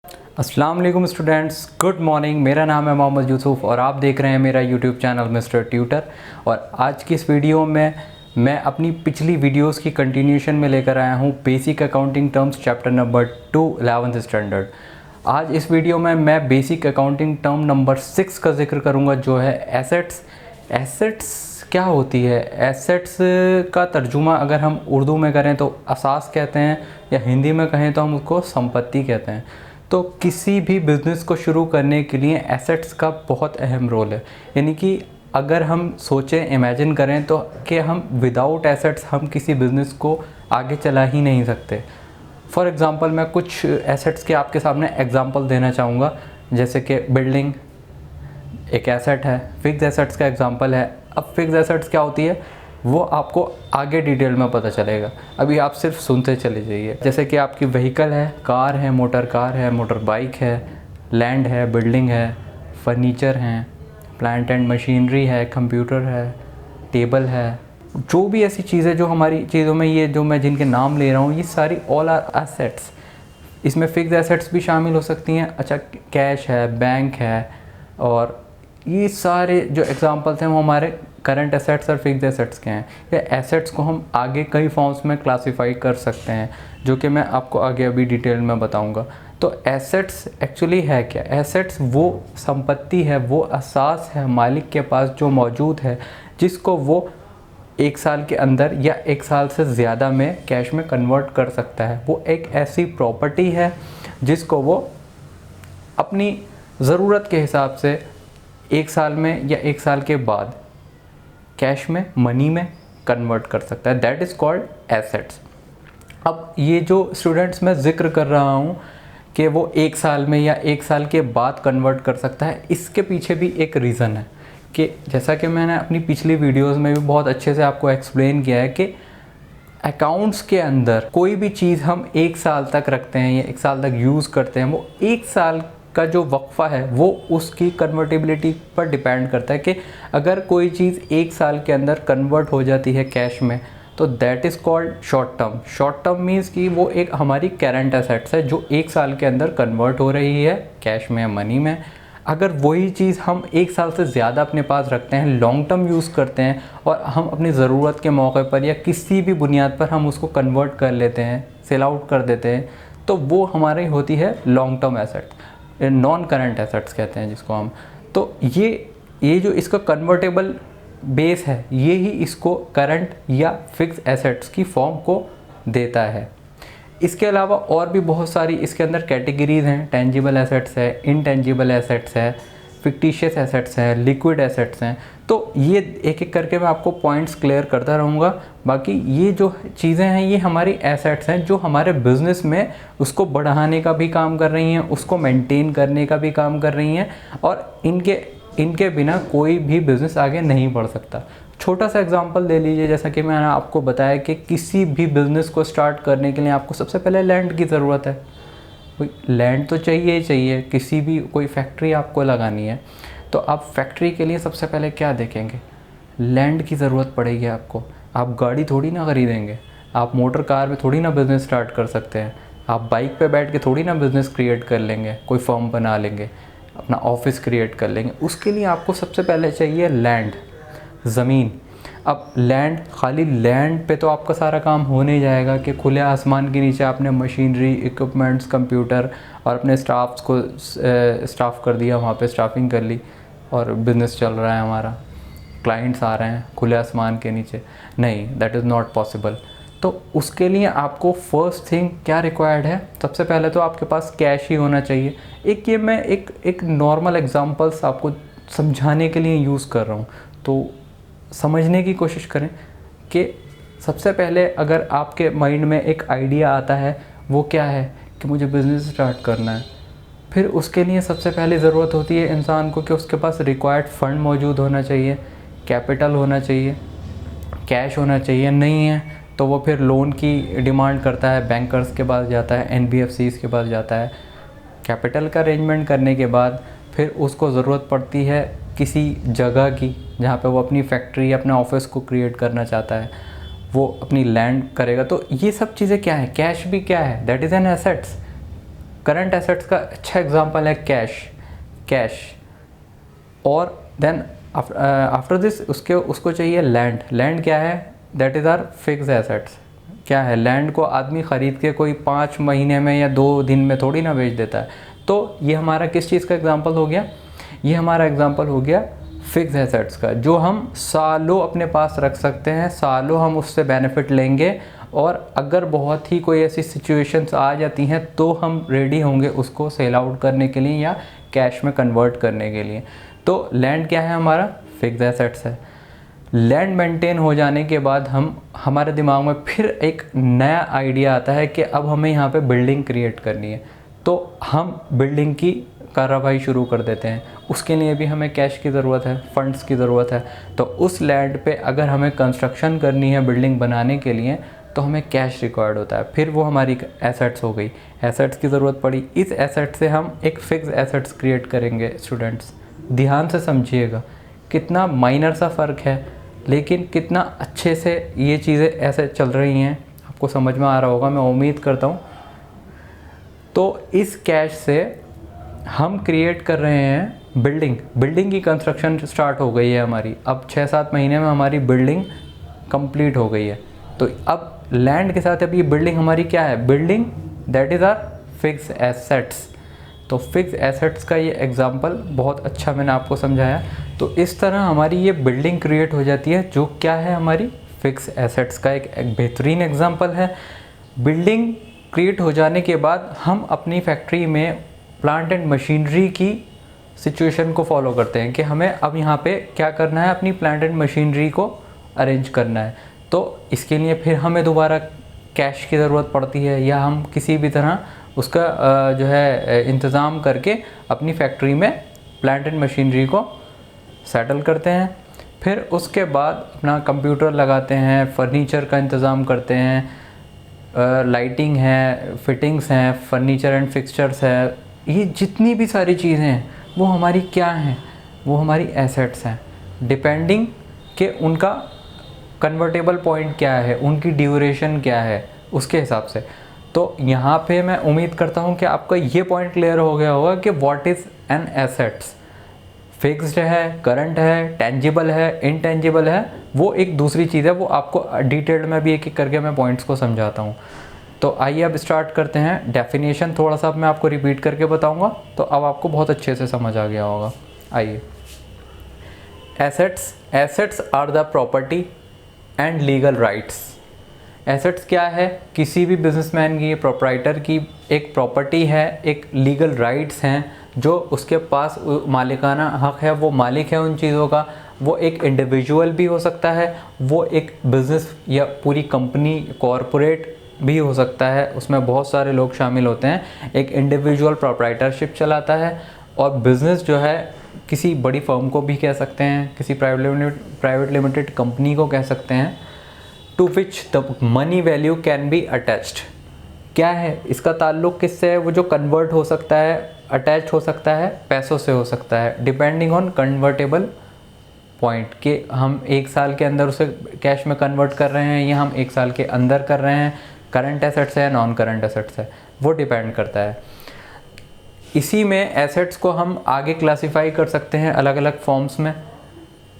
अस्सलाम वालेकुम students, good morning. मेरा नाम है मोहम्मद यूसुफ और आप देख रहे हैं मेरा यूट्यूब चैनल मिस्टर ट्यूटर। और आज की इस वीडियो में मैं अपनी पिछली वीडियोस की कंटिन्यूशन में लेकर आया हूँ basic accounting terms chapter number 2 11th standard. आज इस वीडियो में मैं बेसिक अकाउंटिंग टर्म नंबर 6 का जिक्र करूँगा, जो है एसेट्स। एसेट्स क्या होती है? एसेट्स का तर्जुमा अगर हम उर्दू में करें तो असास कहते हैं, या हिंदी में कहें तो हम उसको संपत्ति कहते हैं। तो किसी भी बिज़नेस को शुरू करने के लिए एसेट्स का बहुत अहम रोल है। यानी कि अगर हम सोचें, इमेजिन करें तो कि हम विदाउट एसेट्स हम किसी बिज़नेस को आगे चला ही नहीं सकते। फॉर एग्ज़ाम्पल मैं कुछ एसेट्स के आपके सामने एग्ज़ाम्पल देना चाहूँगा, जैसे कि बिल्डिंग एक एसेट है, फिक्स एसेट्स का एग्ज़ाम्पल है। अब फिक्स एसेट्स क्या होती है वो आपको आगे डिटेल में पता चलेगा, अभी आप सिर्फ सुनते चले जाइए। जैसे कि आपकी व्हीकल है, कार है, मोटर बाइक है, लैंड है, बिल्डिंग है, फर्नीचर हैं, प्लांट एंड मशीनरी है, कंप्यूटर है, टेबल है। जो भी ऐसी चीज़ें जो हमारी चीज़ों में, ये जो मैं जिनके नाम ले रहा हूँ, ये सारी ऑल आर एसेट्स। इसमें फिक्स एसेट्स भी शामिल हो सकती हैं। अच्छा, कैश है, बैंक है, और ये सारे जो एग्जांपल्स हैं वो हमारे करंट एसेट्स और फिक्स एसेट्स के हैं। या एसेट्स को हम आगे कई फॉर्म्स में क्लासिफाई कर सकते हैं, जो कि मैं आपको आगे अभी डिटेल में बताऊंगा। तो एसेट्स एक्चुअली है क्या? एसेट्स वो संपत्ति है, वो असास है मालिक के पास जो मौजूद है, जिसको वो एक साल के अंदर या एक साल से ज़्यादा में कैश में कन्वर्ट कर सकता है। वो एक ऐसी प्रॉपर्टी है जिसको वो अपनी ज़रूरत के हिसाब से एक साल में या एक साल के बाद कैश में, मनी में कन्वर्ट कर सकता है। That is called assets. अब ये जो स्टूडेंट्स मैं ज़िक्र कर रहा हूँ कि वो एक साल में या एक साल के बाद कन्वर्ट कर सकता है, इसके पीछे भी एक रीज़न है कि जैसा कि मैंने अपनी पिछली वीडियोस में भी बहुत अच्छे से आपको एक्सप्लेन किया है कि अकाउंट्स के अंदर कोई भी चीज़ हम एक साल तक रखते हैं या एक साल तक यूज़ करते हैं, वो एक साल का जो वक्फ़ा है वो उसकी कन्वर्टिबिलिटी पर डिपेंड करता है कि अगर कोई चीज़ एक साल के अंदर कन्वर्ट हो जाती है कैश में, तो that is called short term. Short term means कि वो एक हमारी करंट एसेट्स है जो एक साल के अंदर कन्वर्ट हो रही है कैश में या मनी में। अगर वही चीज़ हम एक साल से ज़्यादा अपने पास रखते हैं, लॉन्ग टर्म यूज़ करते हैं, और हम अपनी ज़रूरत के मौके पर या किसी भी बुनियाद पर हम उसको कन्वर्ट कर लेते हैं, सेल आउट कर देते हैं, तो वो हमारी होती है long term asset, non current assets कहते हैं जिसको हम। तो ये जो इसका कन्वर्टेबल बेस है, ये ही इसको करंट या फिक्स एसेट्स की फॉर्म को देता है। इसके अलावा और भी बहुत सारी इसके अंदर कैटेगरीज हैं। टेंजिबल एसेट्स है, इनटेंजिबल एसेट्स है, फिक्टिशियस एसेट्स हैं, लिक्विड एसेट्स हैं। तो ये एक एक करके मैं आपको पॉइंट्स क्लियर करता रहूँगा। बाकी ये जो चीज़ें हैं ये हमारी एसेट्स हैं जो हमारे बिज़नेस में उसको बढ़ाने का भी काम कर रही हैं, उसको मेंटेन करने का भी काम कर रही हैं, और इनके बिना कोई भी बिज़नेस आगे नहीं बढ़ सकता। छोटा सा एग्जांपल ले लीजिए, जैसा कि मैंने आपको बताया कि किसी भी बिज़नेस को स्टार्ट करने के लिए आपको सबसे पहले लैंड की ज़रूरत है। लैंड तो चाहिए ही चाहिए। किसी भी कोई फैक्ट्री आपको लगानी है तो आप फैक्ट्री के लिए सबसे पहले क्या देखेंगे? लैंड की ज़रूरत पड़ेगी आपको। आप गाड़ी थोड़ी ना खरीदेंगे, आप मोटर कार में थोड़ी ना बिज़नेस स्टार्ट कर सकते हैं, आप बाइक पे बैठ के थोड़ी ना बिज़नेस क्रिएट कर लेंगे, कोई फर्म बना लेंगे, अपना ऑफिस क्रिएट कर लेंगे। उसके लिए आपको सबसे पहले चाहिए लैंड, ज़मीन। अब लैंड, खाली लैंड पे तो आपका सारा काम हो नहीं जाएगा कि खुले आसमान के नीचे आपने मशीनरी, इक्विपमेंट्स, कंप्यूटर और अपने स्टाफ्स को स्टाफ कर दिया, वहाँ पे स्टाफिंग कर ली और बिज़नेस चल रहा है हमारा, क्लाइंट्स आ रहे हैं खुले आसमान के नीचे। नहीं, दैट इज़ नॉट पॉसिबल। तो उसके लिए आपको फर्स्ट थिंग क्या रिक्वायर्ड है? सबसे पहले तो आपके पास कैश ही होना चाहिए। ये मैं एक नॉर्मल एग्जांपल्स आपको समझाने के लिए यूज़ कर रहा हूँ, तो समझने की कोशिश करें कि सबसे पहले अगर आपके माइंड में एक आइडिया आता है, वो क्या है कि मुझे बिज़नेस स्टार्ट करना है। फिर उसके लिए सबसे पहले ज़रूरत होती है इंसान को कि उसके पास रिक्वायर्ड फंड मौजूद होना चाहिए, कैपिटल होना चाहिए, कैश होना चाहिए। नहीं है तो वो फिर लोन की डिमांड करता है, बैंकर्स के पास जाता है, एनबीएफसीज़ के पास जाता है। कैपिटल का अरेंजमेंट करने के बाद फिर उसको ज़रूरत पड़ती है किसी जगह की जहाँ पे वो अपनी फैक्ट्री या अपने ऑफिस को क्रिएट करना चाहता है, वो अपनी लैंड करेगा। तो ये सब चीज़ें क्या है? कैश भी क्या है? That is an assets. Current assets का अच्छा एग्जांपल है कैश। और देन आफ्टर दिस उसको चाहिए लैंड क्या है, that is are fix assets. क्या है, लैंड को आदमी ख़रीद के कोई 5 महीने में या 2 दिन में थोड़ी ना बेच देता है। तो ये हमारा किस चीज़ का एग्जांपल हो गया, ये हमारा एग्जांपल हो गया फिक्स एसेट्स का, जो हम सालों अपने पास रख सकते हैं, सालों हम उससे बेनिफिट लेंगे, और अगर बहुत ही कोई ऐसी सिचुएशंस आ जाती हैं तो हम रेडी होंगे उसको सेल आउट करने के लिए या कैश में कन्वर्ट करने के लिए। तो लैंड क्या है, हमारा फिक्स एसेट्स है। लैंड मेंटेन हो जाने के बाद हमारे दिमाग में फिर एक नया आइडिया आता है कि अब हमें यहाँ पे बिल्डिंग क्रिएट करनी है, तो हम बिल्डिंग की कार्रवाई शुरू कर देते हैं। उसके लिए भी हमें कैश की ज़रूरत है, फंड्स की ज़रूरत है। तो उस लैंड पे अगर हमें कंस्ट्रक्शन करनी है बिल्डिंग बनाने के लिए, तो हमें कैश रिक्वायर्ड होता है। फिर वो हमारी एसेट्स हो गई, एसेट्स की ज़रूरत पड़ी, इस एसेट से हम एक फ़िक्स एसेट्स क्रिएट करेंगे। स्टूडेंट्स ध्यान से समझिएगा, कितना माइनर सा फ़र्क है, लेकिन कितना अच्छे से ये चीज़ें ऐसे चल रही हैं, आपको समझ में आ रहा होगा, मैं उम्मीद करता हूँ। तो इस कैश से हम क्रिएट कर रहे हैं बिल्डिंग की कंस्ट्रक्शन स्टार्ट हो गई है हमारी। अब 6-7 महीने में हमारी बिल्डिंग कंप्लीट हो गई है। तो अब लैंड के साथ अब ये बिल्डिंग हमारी क्या है, building that is are fix assets. तो फिक्स एसेट्स का ये एग्जांपल बहुत अच्छा मैंने आपको समझाया। तो इस तरह हमारी ये बिल्डिंग क्रिएट हो जाती है, जो क्या है, हमारी फिक्स एसेट्स का एक बेहतरीन एग्जांपल है। बिल्डिंग क्रिएट हो जाने के बाद हम अपनी फैक्ट्री में प्लांट एंड मशीनरी की सिचुएशन को फॉलो करते हैं कि हमें अब यहाँ पे क्या करना है, अपनी प्लांट एंड मशीनरी को अरेंज करना है। तो इसके लिए फिर हमें दोबारा कैश की ज़रूरत पड़ती है, या हम किसी भी तरह उसका जो है इंतज़ाम करके अपनी फैक्ट्री में प्लांट एंड मशीनरी को सेटल करते हैं। फिर उसके बाद अपना कंप्यूटर लगाते हैं, फर्नीचर का इंतज़ाम करते हैं, लाइटिंग है, फिटिंग्स हैं, फर्नीचर एंड फिक्सचर्स है, ये जितनी भी सारी चीज़ें हैं वो हमारी क्या हैं, वो हमारी एसेट्स हैं, डिपेंडिंग कि उनका कन्वर्टेबल पॉइंट क्या है, उनकी ड्यूरेशन क्या है, उसके हिसाब से। तो यहाँ पे मैं उम्मीद करता हूँ कि आपका ये पॉइंट क्लियर हो गया होगा कि what is an assets. Fixed है, करंट है, टेंजिबल है, इनटेंजिबल है, वो एक दूसरी चीज़ है, वो आपको डिटेल में भी एक एक करके मैं पॉइंट्स को समझाता हूँ। तो आइए अब स्टार्ट करते हैं। डेफिनेशन थोड़ा सा अब मैं आपको रिपीट करके बताऊँगा, तो अब आपको बहुत अच्छे से समझ आ गया होगा। आइए, assets are the property and legal rights. Assets क्या है, किसी भी बिजनेसमैन की, प्रोप्राइटर की एक प्रॉपर्टी है, एक लीगल राइट्स हैं, जो उसके पास मालिकाना हक है, वो मालिक है उन चीज़ों का। वो एक इंडिविजुअल भी हो सकता है, वो एक बिज़नेस या पूरी कंपनी, कॉरपोरेट भी हो सकता है, उसमें बहुत सारे लोग शामिल होते हैं। एक इंडिविजुअल प्रोप्राइटरशिप चलाता है, और बिज़नेस जो है किसी बड़ी फर्म को भी कह सकते हैं, किसी प्राइवेट लिमिटेड कंपनी को कह सकते हैं, to which the money value can be attached. क्या है, इसका ताल्लुक़ किससे है, वो जो कन्वर्ट हो सकता है, अटैच हो सकता है, पैसों से हो सकता है, डिपेंडिंग ऑन कन्वर्टेबल पॉइंट, कि हम 1 साल के अंदर उसे कैश में कन्वर्ट कर रहे हैं या हम 1 साल के अंदर कर रहे हैं, करंट एसेट्स है, नॉन करंट एसेट्स है, वो डिपेंड करता है। इसी में एसेट्स को हम आगे क्लासिफाई कर सकते हैं अलग अलग फॉर्म्स में।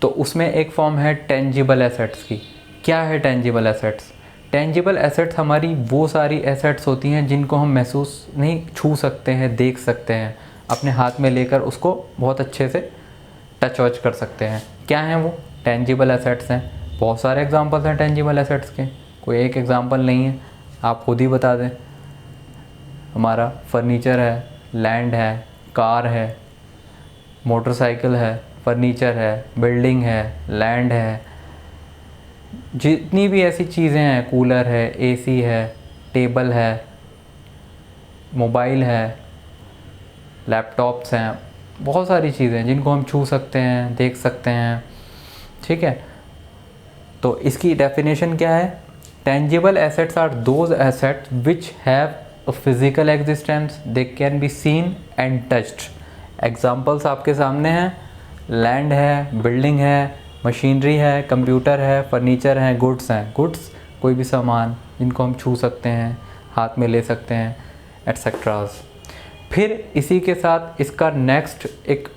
तो उसमें एक फॉर्म है टेंजिबल एसेट्स की। क्या है टेंजिबल एसेट्स? टेंजिबल एसेट्स हमारी वो सारी एसेट्स होती हैं जिनको हम महसूस नहीं, छू सकते हैं, देख सकते हैं, अपने हाथ में लेकर उसको बहुत अच्छे से टच वच कर सकते हैं। क्या हैं वो टेंजिबल एसेट्स हैं? बहुत सारे एग्जांपल्स हैं टेंजिबल एसेट्स के, कोई एक एग्जांपल नहीं है, आप खुद ही बता दें। हमारा फर्नीचर है, लैंड है, कार है, मोटरसाइकिल है, फर्नीचर है, बिल्डिंग है, लैंड है, जितनी भी ऐसी चीज़ें हैं, कूलर है, एसी है, टेबल है, मोबाइल है, लैपटॉप्स हैं, बहुत सारी चीज़ें जिनको हम छू सकते हैं, देख सकते हैं। ठीक है, तो इसकी डेफिनेशन क्या है? Tangible assets are those assets which have a physical existence, they can be seen and touched. Examples आपके सामने हैं, लैंड है, बिल्डिंग है, मशीनरी है, कंप्यूटर है, फर्नीचर है, गुड्स हैं। गुड्स कोई भी सामान जिनको हम छू सकते हैं, हाथ में ले सकते हैं, एट्सेट्रास। फिर इसी के साथ इसका नेक्स्ट एक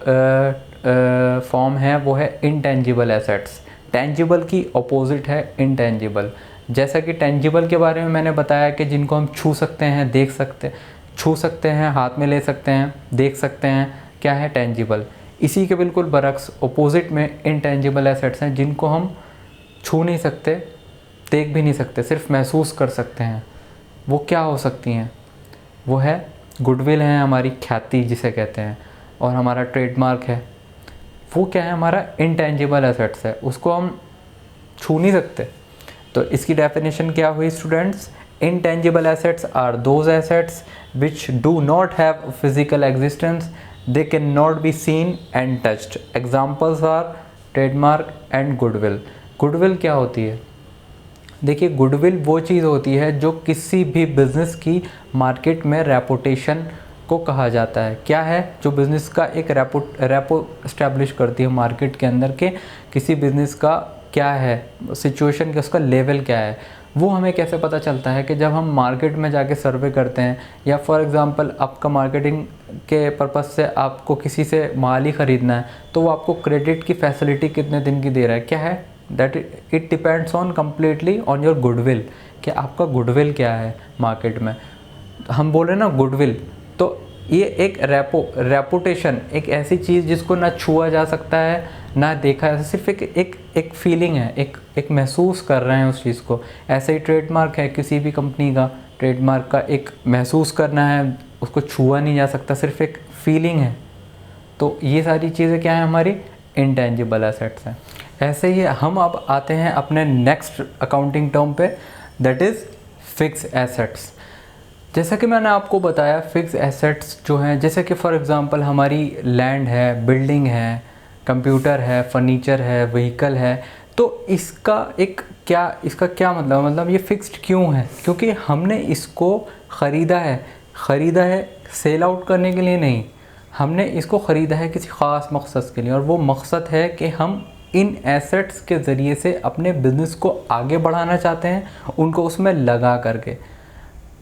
फॉर्म है, वो है इनटेंजिबल एसेट्स। टेंजिबल की अपोजिट है इनटेंजिबल। जैसा कि टेंजिबल के बारे में मैंने बताया कि जिनको हम छू सकते हैं, देख सकते, छू सकते हैं, हाथ में ले सकते हैं, देख सकते हैं, क्या है टेंजिबल। इसी के बिल्कुल बरक्स अपोजिट में इनटेंजिबल एसेट्स हैं जिनको हम छू नहीं सकते, देख भी नहीं सकते, सिर्फ महसूस कर सकते हैं। वो क्या हो सकती हैं? वो है गुडविल है, हमारी ख्याति जिसे कहते हैं, और हमारा ट्रेडमार्क है। वो क्या है? हमारा इनटेंजिबल एसेट्स है, उसको हम छू नहीं सकते। तो इसकी डेफिनेशन क्या हुई students? Intangible assets are those assets which do not have physical existence, they can not be seen and touched. Examples are trademark and goodwill. Goodwill क्या होती है? देखिए, गुडविल वो चीज़ होती है जो किसी भी बिज़नेस की मार्केट में रेपुटेशन को कहा जाता है। क्या है? जो बिज़नेस का एक रेपो इस्टेब्लिश करती है मार्केट के अंदर के किसी बिज़नेस का क्या है सिचुएशन, के उसका लेवल क्या है। वो हमें कैसे पता चलता है? कि जब हम मार्केट में जाके सर्वे करते हैं, या फॉर एग्ज़ाम्पल आपका मार्केटिंग के पर्पज़ से आपको किसी से माल ही ख़रीदना है, तो वो आपको क्रेडिट की फैसिलिटी कितने दिन की दे रहा है। क्या है? That it depends on completely on your goodwill, कि आपका गुडविल क्या है मार्केट में। हम बोल रहे हैं ना गुडविल, तो ये एक रेपुटेशन, एक ऐसी चीज़ जिसको ना छुआ जा सकता है ना देखा है, सिर्फ एक फीलिंग है, एक महसूस कर रहे हैं उस चीज़ को। ऐसे ही ट्रेडमार्क है किसी भी कंपनी का, ट्रेडमार्क का एक महसूस करना है, उसको छुआ नहीं जा सकता, सिर्फ एक फीलिंग है। तो ये सारी चीज़ें क्या है? हमारी इनटेंजिबल एसेट्स हैं। ऐसे ही हम अब आते हैं अपने नेक्स्ट अकाउंटिंग टर्म पे, दैट इज़ फिक्स एसेट्स। जैसा कि मैंने आपको बताया, फिक्स एसेट्स जो हैं, जैसे कि फॉर एग्ज़ाम्पल हमारी लैंड है, बिल्डिंग है, कंप्यूटर है, फर्नीचर है, व्हीकल है, तो इसका क्या मतलब ये फ़िक्स्ड क्यों है? क्योंकि हमने इसको ख़रीदा है सेल आउट करने के लिए नहीं, हमने इसको ख़रीदा है किसी ख़ास मकसद के लिए, और वो मकसद है कि हम इन एसेट्स के ज़रिए से अपने बिज़नेस को आगे बढ़ाना चाहते हैं, उनको उसमें लगा करके,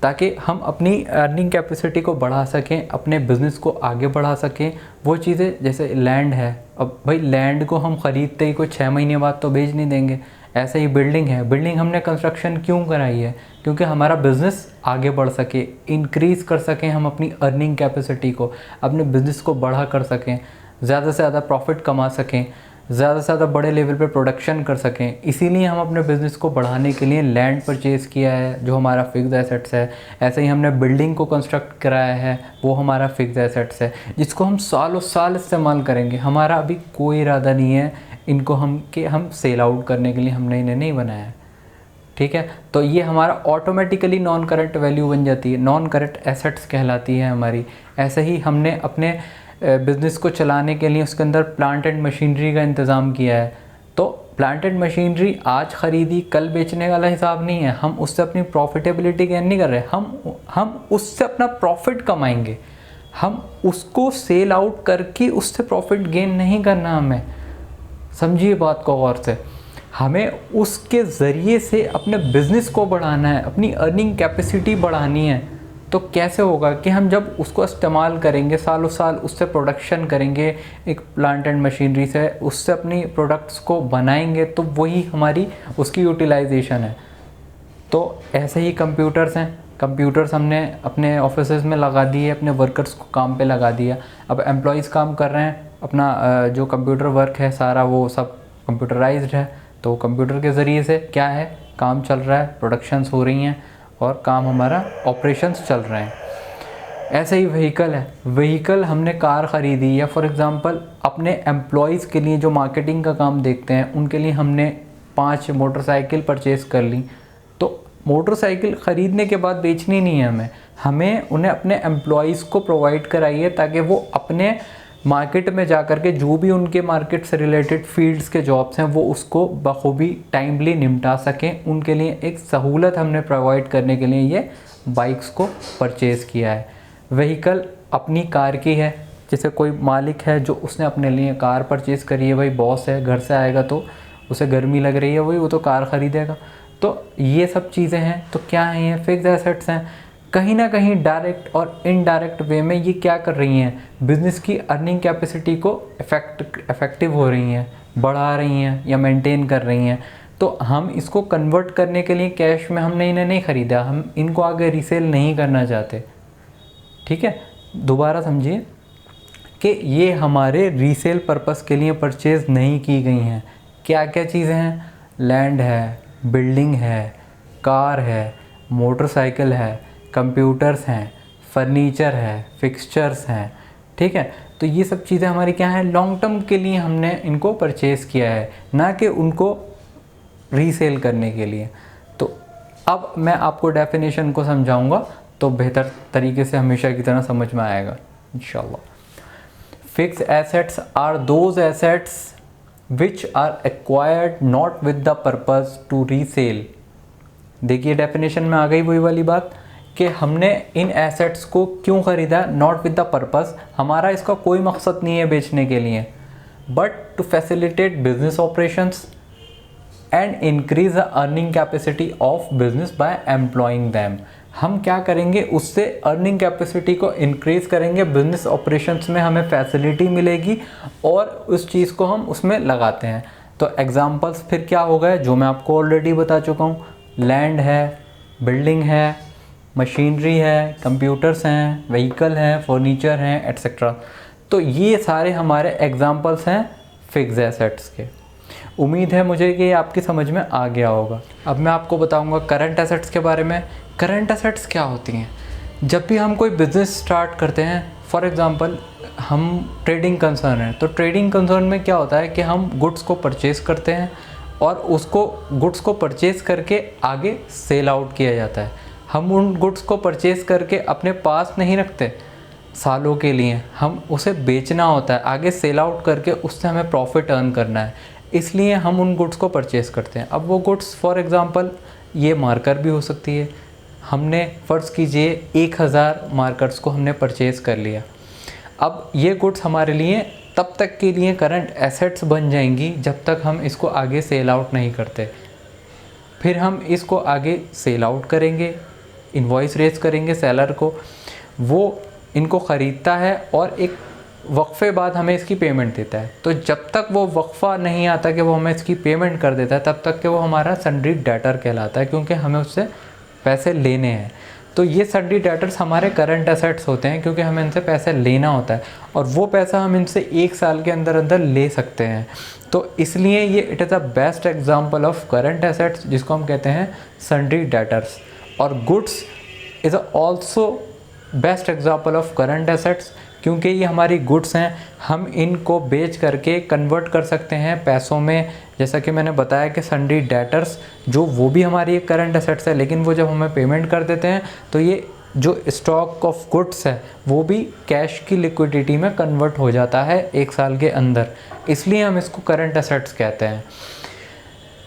ताकि हम अपनी अर्निंग कैपेसिटी को बढ़ा सकें, अपने बिज़नेस को आगे बढ़ा सकें। वो चीज़ें जैसे लैंड है, अब भाई लैंड को हम ख़रीदते ही कोई 6 महीने बाद तो बेच नहीं देंगे। ऐसे ही बिल्डिंग है, बिल्डिंग हमने कंस्ट्रक्शन क्यों कराई है? क्योंकि हमारा बिज़नेस आगे बढ़ सके, इंक्रीज़ कर सकें हम अपनी अर्निंग कैपेसिटी को, अपने बिज़नेस को बढ़ा कर सकें, ज़्यादा से ज़्यादा प्रॉफिट कमा सकें, ज़्यादा से ज़्यादा बड़े लेवल पे प्रोडक्शन कर सकें। इसीलिए हम अपने बिज़नेस को बढ़ाने के लिए लैंड परचेज़ किया है, जो हमारा फिक्स एसेट्स है। ऐसे ही हमने बिल्डिंग को कंस्ट्रक्ट कराया है, वो हमारा फिक्स एसेट्स है, जिसको हम सालों साल इस्तेमाल करेंगे। हमारा अभी कोई इरादा नहीं है इनको हम सेल आउट करने के लिए हमने इन्हें नहीं बनाया है, ठीक है। तो ये हमारा ऑटोमेटिकली नॉन करंट वैल्यू बन जाती है, नॉन करंट एसेट्स कहलाती है हमारी। ऐसे ही हमने अपने बिज़नेस को चलाने के लिए उसके अंदर प्लांट एंड मशीनरी का इंतज़ाम किया है। तो प्लांट एंड मशीनरी आज ख़रीदी कल बेचने वाला हिसाब नहीं है, हम उससे अपनी प्रॉफिटेबिलिटी गेन नहीं कर रहे, हम उससे अपना प्रॉफिट कमाएंगे, हम उसको सेल आउट करके उससे प्रॉफिट गेन नहीं करना। हमें समझिए बात को गौर से, हमें उसके ज़रिए से अपने बिज़नेस को बढ़ाना है, अपनी अर्निंग कैपेसिटी बढ़ानी है। तो कैसे होगा कि हम जब उसको इस्तेमाल करेंगे, सालों साल उससे प्रोडक्शन करेंगे, एक प्लांट एंड मशीनरी से उससे अपनी प्रोडक्ट्स को बनाएंगे, तो वही हमारी उसकी यूटिलाइजेशन है। तो ऐसे ही कंप्यूटर्स हैं, कंप्यूटर्स हमने अपने ऑफिसेज़ में लगा दिए, अपने वर्कर्स को काम पे लगा दिया। अब एम्प्लॉयज़ काम कर रहे हैं, अपना जो कंप्यूटर वर्क है सारा वो सब कंप्यूटराइज्ड है, तो कंप्यूटर के ज़रिए से क्या है काम चल रहा है, प्रोडक्शंस हो रही हैं और काम हमारा ऑपरेशंस चल रहे हैं। ऐसे ही व्हीकल है, व्हीकल हमने कार ख़रीदी, या फॉर एग्ज़ाम्पल अपने एम्प्लॉयज़ के लिए जो मार्केटिंग का काम देखते हैं उनके लिए हमने 5 मोटरसाइकिल परचेज़ कर ली। तो मोटरसाइकिल ख़रीदने के बाद बेचनी नहीं है हमें उन्हें अपने एम्प्लॉयज़ को प्रोवाइड कराइए, ताकि वो अपने मार्केट में जा कर के जो भी उनके मार्केट से रिलेटेड फील्ड्स के जॉब्स हैं वो उसको बखूबी टाइमली निपटा सकें। उनके लिए एक सहूलत हमने प्रोवाइड करने के लिए ये बाइक्स को परचेज़ किया है। व्हीकल अपनी कार की है, जैसे कोई मालिक है जो उसने अपने लिए कार परचेज़ करी है, भाई बॉस है, घर से आएगा तो उसे गर्मी लग रही है, वो तो कार ख़रीदेगा। तो ये सब चीज़ें हैं, तो क्या हैं ये फिक्स एसेट्स हैं। कहीं ना कहीं डायरेक्ट और इनडायरेक्ट वे में ये क्या कर रही हैं, बिज़नेस की अर्निंग कैपेसिटी को इफ़ेक्टिव हो रही हैं, बढ़ा रही हैं या मेंटेन कर रही हैं। तो हम इसको कन्वर्ट करने के लिए कैश में हमने इन्हें नहीं ख़रीदा, हम इनको आगे रीसेल नहीं करना चाहते। ठीक है, दोबारा समझिए कि ये हमारे रीसेल पर्पस के लिए परचेज़ नहीं की गई हैं। क्या क्या चीज़ें हैं? लैंड है, बिल्डिंग है, कार है, मोटरसाइकिल है, कंप्यूटर्स हैं, फर्नीचर है, फिक्सचर्स हैं। ठीक है, तो ये सब चीज़ें हमारी क्या हैं, लॉन्ग टर्म के लिए हमने इनको परचेज़ किया है, ना कि उनको रीसेल करने के लिए। तो अब मैं आपको डेफिनेशन को समझाऊंगा तो बेहतर तरीके से हमेशा की तरह समझ में आएगा इंशाल्लाह। Fix assets are those assets which are acquired not with the purpose to resale. देखिए डेफिनेशन में आ गई वही वाली बात कि हमने इन एसेट्स को क्यों ख़रीदा, नॉट विद द पर्पज़, हमारा इसका कोई मकसद नहीं है बेचने के लिए, but to facilitate business operations and increase the earning capacity of business by employing them. हम क्या करेंगे, उससे अर्निंग कैपेसिटी को इंक्रीज़ करेंगे, बिजनेस ऑपरेशंस में हमें फैसिलिटी मिलेगी और उस चीज़ को हम उसमें लगाते हैं। तो एग्जांपल्स फिर क्या हो गए, जो मैं आपको ऑलरेडी बता चुका हूँ, लैंड है, बिल्डिंग है, मशीनरी है, कंप्यूटर्स हैं, व्हीकल हैं, फर्नीचर हैं, एट्सेट्रा। तो ये सारे हमारे एग्जांपल्स हैं फिक्स एसेट्स के। उम्मीद है मुझे कि ये आपकी समझ में आ गया होगा। अब मैं आपको बताऊंगा करंट एसेट्स के बारे में। करंट एसेट्स क्या होती हैं? जब भी हम कोई बिज़नेस स्टार्ट करते हैं, फॉर एग्ज़ाम्पल हम ट्रेडिंग कंसर्न है, तो ट्रेडिंग कंसर्न में क्या होता है कि हम गुड्स को परचेज़ करते हैं और उसको गुड्स को परचेज़ करके आगे सेल आउट किया जाता है। हम उन गुड्स को परचेज़ करके अपने पास नहीं रखते सालों के लिए, हम उसे बेचना होता है, आगे सेल आउट करके उससे हमें प्रॉफिट अर्न करना है, इसलिए हम उन गुड्स को परचेज़ करते हैं। अब वो गुड्स फॉर एग्ज़ाम्पल ये मार्कर भी हो सकती है, हमने फ़र्ज़ कीजिए 1000 मार्कर्स को हमने परचेज़ कर लिया। अब ये गुड्स हमारे लिए तब तक के लिए करंट एसेट्स बन जाएंगी जब तक हम इसको आगे सेल आउट नहीं करते। फिर हम इसको आगे सेल आउट करेंगे, इनवॉइस रेज करेंगे सेलर को, वो इनको ख़रीदता है और एक वक्फ़े बाद हमें इसकी पेमेंट देता है। तो जब तक वो वक्फ़ा नहीं आता कि वो हमें इसकी पेमेंट कर देता है, तब तक कि वो हमारा सन्ड्री डेटर कहलाता है, क्योंकि हमें उससे पैसे लेने हैं। तो ये सन्ड्री डेटर्स हमारे करंट एसेट्स होते हैं, क्योंकि हमें इनसे पैसे लेना होता है और वो पैसा हम इनसे 1 साल के अंदर अंदर ले सकते हैं। तो इसलिए ये it is a best example of current assets, जिसको हम कहते हैं सन्ड्री डेटर्स। और goods is also best example of current assets, क्योंकि ये हमारी गुड्स हैं, हम इनको बेच करके कन्वर्ट कर सकते हैं पैसों में। जैसा कि मैंने बताया कि सन्ड्री डेटर्स जो वो भी हमारी एक करंट एसेट्स है, लेकिन वो जब हमें पेमेंट कर देते हैं तो ये जो स्टॉक ऑफ गुड्स है वो भी कैश की लिक्विडिटी में कन्वर्ट हो जाता है 1 साल के अंदर, इसलिए हम इसको करंट एसेट्स कहते हैं।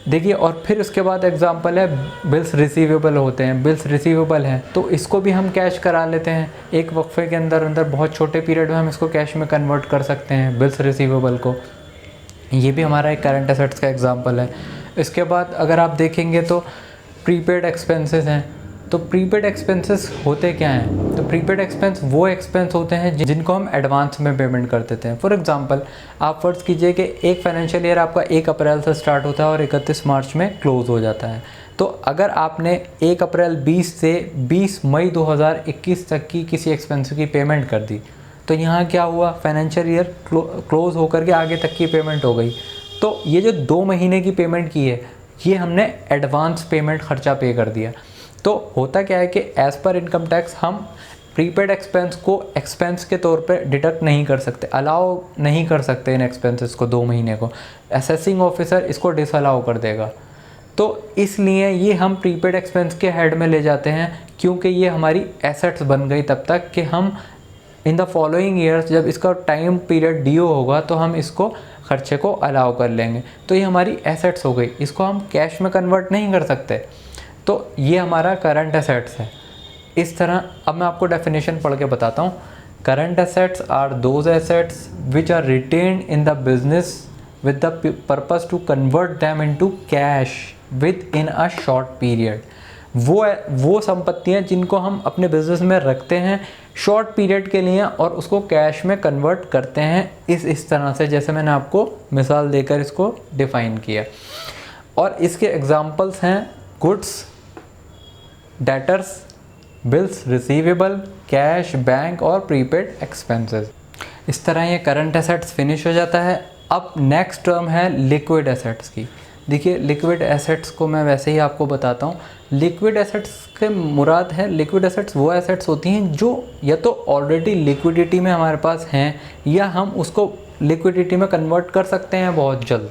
देखिए, और फिर उसके बाद एग्जांपल है बिल्स रिसीवेबल होते हैं। बिल्स रिसीवेबल हैं तो इसको भी हम कैश करा लेते हैं, एक वक्फे के अंदर अंदर बहुत छोटे पीरियड में हम इसको कैश में कन्वर्ट कर सकते हैं बिल्स रिसीवेबल को। ये भी हमारा एक करंट एसेट्स का एग्जांपल है। इसके बाद अगर आप देखेंगे तो प्रीपेड एक्सपेंसेस हैं। तो प्रीपेड एक्सपेंसेस होते क्या हैं? तो प्रीपेड एक्सपेंस वो एक्सपेंस होते हैं जिनको हम एडवांस में पेमेंट कर देते हैं। फॉर एग्जांपल आप फ़र्ज़ कीजिए कि एक फाइनेंशियल ईयर आपका 1 अप्रैल से स्टार्ट होता है और 31 मार्च में क्लोज़ हो जाता है। तो अगर आपने 1 अप्रैल 20 से 20 मई 2021 तक की किसी एक्सपेंस की पेमेंट कर दी, तो यहाँ क्या हुआ, फाइनेंशियल ईयर क्लोज़ होकर के आगे तक की पेमेंट हो गई। तो ये जो 2 महीने की पेमेंट की है, ये हमने एडवांस पेमेंट ख़र्चा पे कर दिया। तो होता क्या है कि एज़ पर इनकम टैक्स हम प्रीपेड एक्सपेंस को एक्सपेंस के तौर पे डिडक्ट नहीं कर सकते, अलाउ नहीं कर सकते इन एक्सपेंसेस को 2 महीने को। असेसिंग ऑफिसर इसको डिसअलाउ कर देगा। तो इसलिए ये हम प्रीपेड एक्सपेंस के हेड में ले जाते हैं, क्योंकि ये हमारी एसेट्स बन गई तब तक कि हम इन द फॉलोइंग ईयर्स जब इसका टाइम पीरियड ड्यू होगा तो हम इसको खर्चे को अलाउ कर लेंगे। तो ये हमारी एसेट्स हो गई, इसको हम कैश में कन्वर्ट नहीं कर सकते। तो ये हमारा करंट एसेट्स है। इस तरह अब मैं आपको डेफिनेशन पढ़ के बताता हूँ। Current assets are those assets which are retained in the business with the purpose to convert them into cash with in a short period. वो संपत्तियाँ जिनको हम अपने बिजनेस में रखते हैं शॉर्ट पीरियड के लिए और उसको कैश में कन्वर्ट करते हैं इस तरह से, जैसे मैंने आपको मिसाल देकर इसको डिफ़ाइन किया। और इसके एग्जांपल्स हैं goods, debtors, bills receivable, cash, bank और प्रीपेड एक्सपेंसेस। इस तरह ये करंट एसेट्स फिनिश हो जाता है। अब नेक्स्ट टर्म है लिक्विड एसेट्स की। देखिए लिक्विड एसेट्स को मैं वैसे ही आपको बताता हूँ। लिक्विड एसेट्स के मुराद है, लिक्विड एसेट्स वो एसेट्स होती हैं जो या तो ऑलरेडी लिक्विडिटी में हमारे पास हैं या हम उसको लिक्विडिटी में कन्वर्ट कर सकते हैं बहुत जल्द।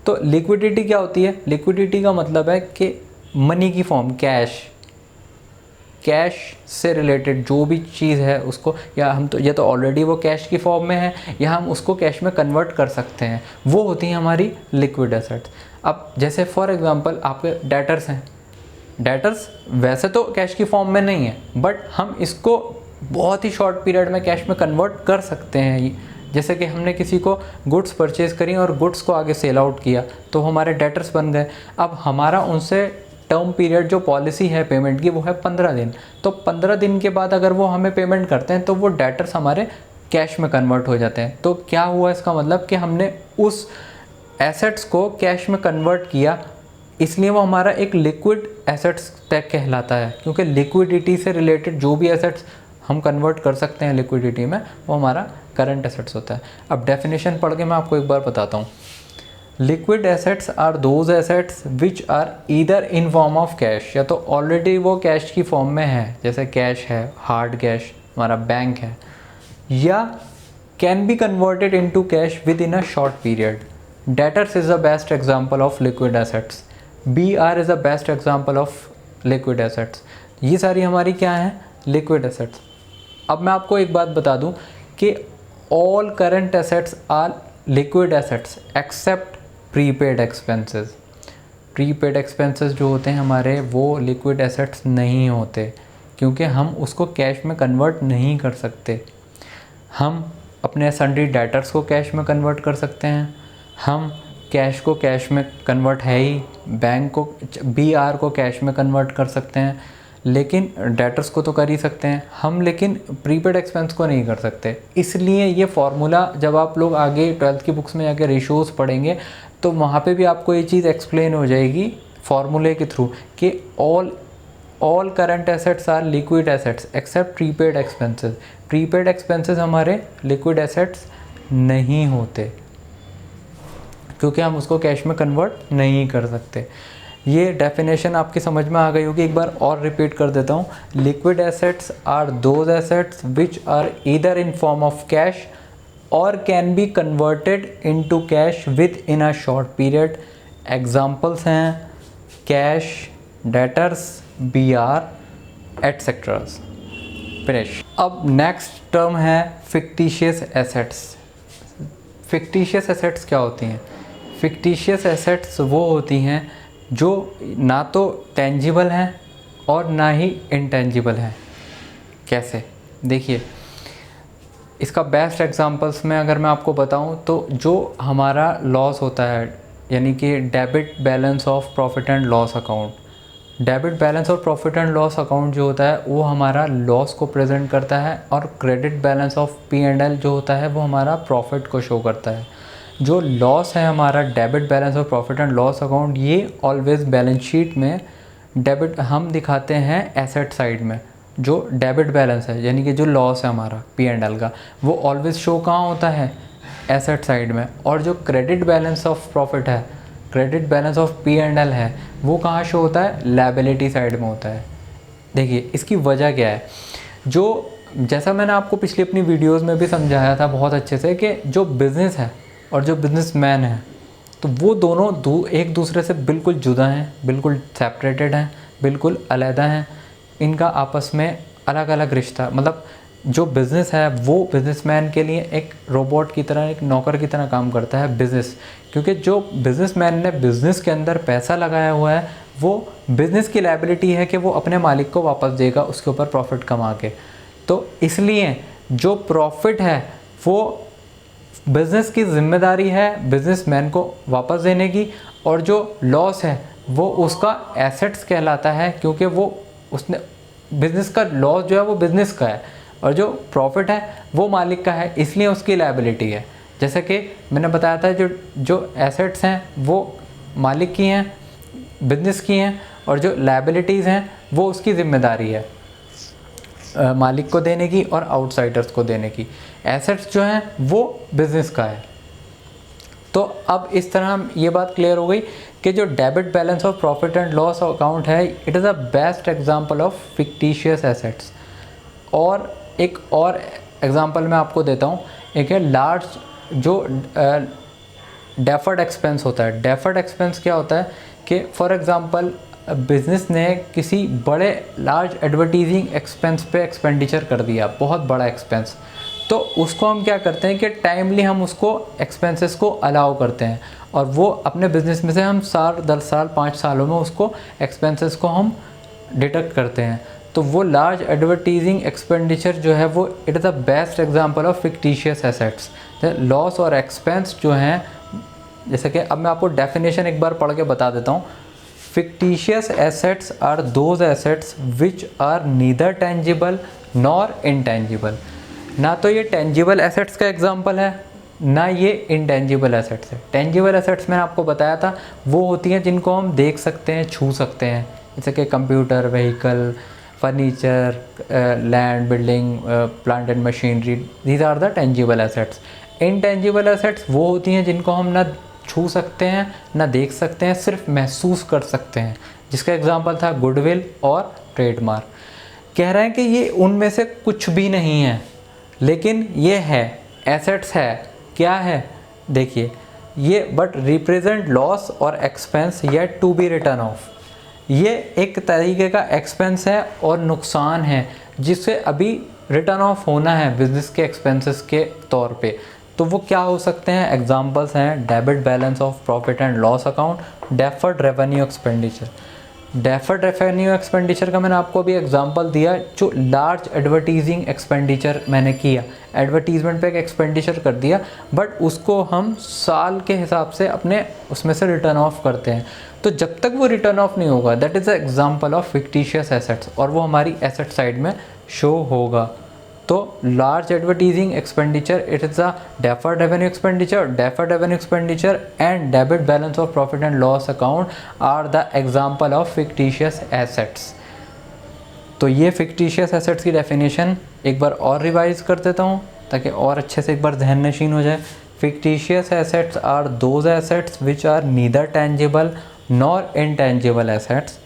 तो लिक्विडिटी क्या होती है? लिक्विडिटी का मतलब है कि मनी की फॉर्म, कैश से रिलेटेड जो भी चीज़ है उसको, या तो ऑलरेडी वो कैश की फॉर्म में है या हम उसको कैश में कन्वर्ट कर सकते हैं, वो होती हैं हमारी लिक्विड एसेट्स। अब जैसे फॉर एग्जांपल आपके डेटर्स हैं। डेटर्स वैसे तो कैश की फॉर्म में नहीं है, बट हम इसको बहुत ही शॉर्ट पीरियड में कैश में कन्वर्ट कर सकते हैं। जैसे कि हमने किसी को गुड्स परचेज़ करी और गुड्स को आगे सेल आउट किया तो हमारे डेटर्स बन गए। अब हमारा उनसे टर्म पीरियड जो पॉलिसी है पेमेंट की वो है 15 दिन। तो 15 दिन के बाद अगर वो हमें पेमेंट करते हैं तो वो डेटर्स हमारे कैश में कन्वर्ट हो जाते हैं। तो क्या हुआ इसका मतलब कि हमने उस एसेट्स को कैश में कन्वर्ट किया, इसलिए वो हमारा एक लिक्विड एसेट्स टैग कहलाता है, क्योंकि लिक्विडिटी से रिलेटेड जो भी एसेट्स हम कन्वर्ट कर सकते हैं लिक्विडिटी में वो हमारा करंट एसेट्स होता है। अब डेफिनेशन पढ़ के मैं आपको एक बार बताता हूँ। Liquid assets are those assets which are either in form of cash, या तो ऑलरेडी वो कैश की फॉर्म में है, जैसे कैश है, हार्ड कैश हमारा बैंक है, या can be converted into cash with in a short period. Debtors is the best example of liquid assets. BR is the best example of liquid assets. ये सारी हमारी क्या है? Liquid assets. अब मैं आपको एक बात बता दूं कि all current assets are liquid assets except prepaid expenses. Prepaid expenses जो होते हैं हमारे वो लिक्विड एसेट्स नहीं होते, क्योंकि हम उसको कैश में कन्वर्ट नहीं कर सकते। हम अपने सन्ड्री डेटर्स को कैश में कन्वर्ट कर सकते हैं, हम कैश को कैश में कन्वर्ट है ही, बैंक को BR को कैश में कन्वर्ट कर सकते हैं, लेकिन डेटर्स को तो कर ही सकते हैं हम, लेकिन प्रीपेड एक्सपेंस को नहीं कर सकते। इसलिए ये फार्मूला जब आप लोग आगे 12th की बुक्स में जाके रेशोज़ पढ़ेंगे तो वहाँ पे भी आपको ये चीज़ एक्सप्लेन हो जाएगी फार्मूले के थ्रू कि all current assets are liquid assets except prepaid expenses. Prepaid expenses हमारे लिक्विड एसेट्स नहीं होते, क्योंकि हम उसको कैश में कन्वर्ट नहीं कर सकते। ये डेफिनेशन आपकी समझ में आ गई होगी, एक बार और रिपीट कर देता हूँ। Liquid assets are those assets which are either in form of cash और can be converted into cash with in a short period. Examples हैं cash, debtors, BR etceteras. Finish. अब नेक्स्ट टर्म है fictitious assets. Fictitious assets क्या होती हैं? Fictitious assets वो होती हैं जो ना तो टेंजिबल हैं और ना ही इंटेंजिबल हैं। कैसे? देखिए इसका बेस्ट एग्जांपल्स में अगर मैं आपको बताऊं तो जो हमारा लॉस होता है, यानी कि debit balance of profit and loss account. Debit balance और प्रॉफिट एंड लॉस अकाउंट जो होता है वो हमारा लॉस को प्रेजेंट करता है, और क्रेडिट बैलेंस ऑफ P&L जो होता है वो हमारा प्रॉफिट को शो करता है। जो लॉस है हमारा डेबिट बैलेंस और प्रॉफिट एंड लॉस अकाउंट, ये ऑलवेज बैलेंस शीट में डेबिट हम दिखाते हैं एसेट साइड में। जो डेबिट बैलेंस है यानी कि जो लॉस है हमारा P&L का, वो ऑलवेज शो कहाँ होता है? एसेट साइड में। और जो क्रेडिट बैलेंस ऑफ प्रॉफिट है, क्रेडिट बैलेंस ऑफ P&L है, वो कहाँ शो होता है? लायबिलिटी साइड में होता है। देखिए इसकी वजह क्या है? जो जैसा मैंने आपको पिछली अपनी वीडियोज़ में भी समझाया था बहुत अच्छे से कि जो बिज़नेस है और जो बिजनेसमैन है तो वो दोनों एक दूसरे से बिल्कुल जुदा हैं, बिल्कुल सेपरेटेड हैं, बिल्कुल अलहदा हैं। इनका आपस में अलग अलग रिश्ता, मतलब जो बिज़नेस है वो बिज़नेसमैन के लिए एक रोबोट की तरह, एक नौकर की तरह काम करता है बिज़नेस, क्योंकि जो बिज़नेसमैन ने बिज़नेस के अंदर पैसा लगाया हुआ है वो बिज़नेस की लायबिलिटी है कि वो अपने मालिक को वापस देगा उसके ऊपर प्रॉफिट कमा के। तो इसलिए जो प्रॉफिट है वो बिज़नेस की जिम्मेदारी है बिज़नेसमैन को वापस देने की, और जो लॉस है वो उसका एसेट्स कहलाता है, क्योंकि वो उसने बिज़नेस का लॉस जो है वो बिज़नेस का है और जो प्रॉफिट है वो मालिक का है, इसलिए उसकी लायबिलिटी है। जैसे कि मैंने बताया था जो एसेट्स हैं वो मालिक की हैं, बिज़नेस की हैं, और जो लायबिलिटीज़ हैं वो उसकी ज़िम्मेदारी है मालिक को देने की और आउटसाइडर्स को देने की। एसेट्स जो हैं वो बिज़नेस का है। तो अब इस तरह ये बात क्लियर हो गई कि जो debit balance of profit and loss account है, it is a best example of fictitious assets. और एक और एग्जांपल मैं आपको देता हूँ, एक है लार्ज जो डेफर्ड एक्सपेंस होता है। डेफर्ड एक्सपेंस क्या होता है कि फॉर एग्जांपल बिज़नेस ने किसी बड़े लार्ज एडवर्टीजिंग एक्सपेंस पे एक्सपेंडिचर कर दिया, बहुत बड़ा एक्सपेंस, तो उसको हम क्या करते हैं कि टाइमली हम उसको एक्सपेंसेस को अलाउ करते हैं और वो अपने बिज़नेस में से हम साल 10 साल 5 सालों में उसको एक्सपेंसेस को हम डिडक्ट करते हैं। तो वो लार्ज एडवर्टीजिंग एक्सपेंडिचर जो है वो it is the best example of fictitious assets. Loss और एक्सपेंस जो हैं, जैसे कि अब मैं आपको डेफिनेशन एक बार पढ़ के बता देता हूँ। fictitious assets are those assets which are neither tangible nor intangible। ना तो ये tangible assets का एग्जाम्पल है, ना ये intangible assets है। tangible assets मैंने आपको बताया था वो होती हैं जिनको हम देख सकते हैं, छू सकते हैं, जैसे कि computer, vehicle, furniture, land, building, plant and machinery, these are the tangible assets। intangible assets वो होती हैं जिनको हम ना छू सकते हैं ना देख सकते हैं, सिर्फ महसूस कर सकते हैं, जिसका एग्जांपल था गुडविल और ट्रेडमार्क। कह रहे हैं कि ये उनमें से कुछ भी नहीं है, लेकिन ये है, एसेट्स है। क्या है? देखिए ये बट रिप्रेजेंट लॉस और expense yet to be written off. ये एक तरीके का एक्सपेंस है और नुकसान है जिससे अभी रिटर्न ऑफ होना है बिजनेस के एक्सपेंसेस के तौर पे। तो वो क्या हो सकते हैं? एग्जांपल्स हैं debit balance of profit and loss account, deferred revenue expenditure. Deferred revenue expenditure का मैंने आपको अभी एग्जांपल दिया, जो लार्ज एडवर्टीजिंग एक्सपेंडिचर मैंने किया, एडवर्टीजमेंट पे एक एक्सपेंडिचर कर दिया, बट उसको हम साल के हिसाब से अपने उसमें से रिटर्न ऑफ करते हैं। तो जब तक वो रिटर्न ऑफ नहीं होगा, that is the example of fictitious assets, और वो हमारी एसेट साइड में शो होगा। तो large advertising expenditure it is a deferred revenue expenditure and debit balance of profit and loss account are the example of fictitious assets. तो ये fictitious assets की definition एक बार और रिवाइज कर देता हूँ ताकि और अच्छे से एक बार जहन नशीन हो जाए। Fictitious assets are those assets which are neither tangible nor intangible assets.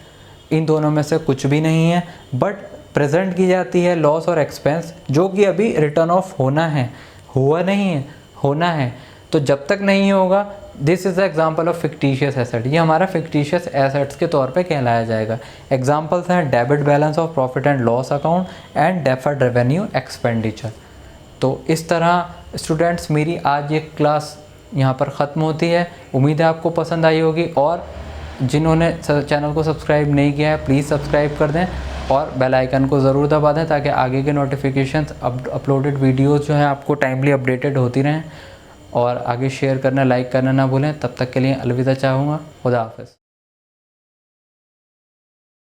इन दोनों में से कुछ भी नहीं है, बट प्रेजेंट की जाती है लॉस और एक्सपेंस, जो कि अभी रिटर्न ऑफ होना है, हुआ नहीं है, होना है। तो जब तक नहीं होगा, this is the example of fictitious asset, ये हमारा फिक्टिशियस एसेट्स के तौर पे कहलाया जाएगा। एग्जांपल्स हैं debit balance of profit and loss account and deferred revenue expenditure. तो इस तरह स्टूडेंट्स मेरी आज ये क्लास यहाँ पर ख़त्म होती है। उम्मीद है आपको पसंद आई होगी, और जिन्होंने चैनल को सब्सक्राइब नहीं किया है प्लीज़ सब्सक्राइब कर दें और बेल आइकन को ज़रूर दबा दें ताकि आगे के नोटिफिकेशंस अपलोडेड वीडियोज़ जो हैं आपको टाइमली अपडेटेड होती रहें। और आगे शेयर करना, लाइक करना ना भूलें। तब तक के लिए अलविदा चाहूँगा। खुदा हाफ़िज़।